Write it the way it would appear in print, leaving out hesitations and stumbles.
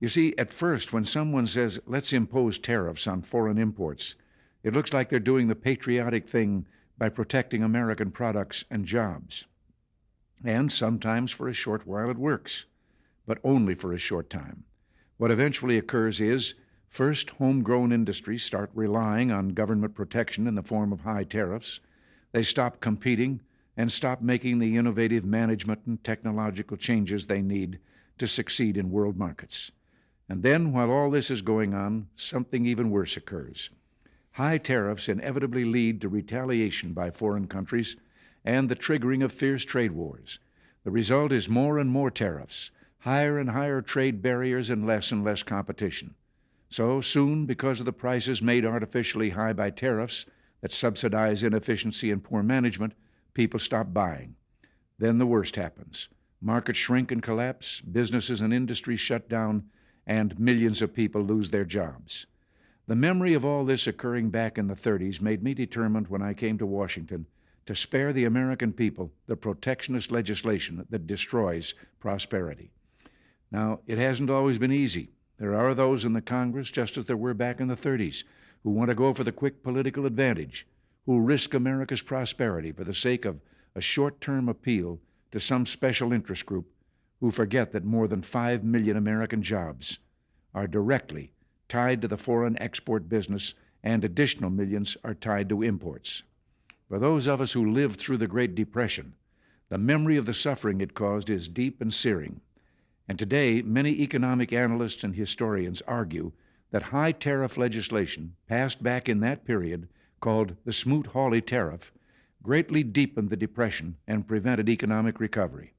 You see, at first, when someone says, let's impose tariffs on foreign imports, it looks like they're doing the patriotic thing by protecting American products and jobs. And sometimes for a short while it works, but only for a short time. What eventually occurs is, first, homegrown industries start relying on government protection in the form of high tariffs. They stop competing and stop making the innovative management and technological changes they need to succeed in world markets. And then, while all this is going on, something even worse occurs. High tariffs inevitably lead to retaliation by foreign countries and the triggering of fierce trade wars. The result is more and more tariffs, higher and higher trade barriers, and less competition. So soon, because of the prices made artificially high by tariffs that subsidize inefficiency and poor management, people stop buying. Then the worst happens. Markets shrink and collapse, businesses and industries shut down, and millions of people lose their jobs. The memory of all this occurring back in the 30s made me determined when I came to Washington to spare the American people the protectionist legislation that destroys prosperity. Now, it hasn't always been easy. There are those in the Congress, just as there were back in the 30s, who want to go for the quick political advantage, who risk America's prosperity for the sake of a short-term appeal to some special interest group, who forget that more than 5 million American jobs are directly tied to the foreign export business, and additional millions are tied to imports. For those of us who lived through the Great Depression, the memory of the suffering it caused is deep and searing. And today, many economic analysts and historians argue that high tariff legislation passed back in that period, called the Smoot-Hawley Tariff, greatly deepened the Depression and prevented economic recovery.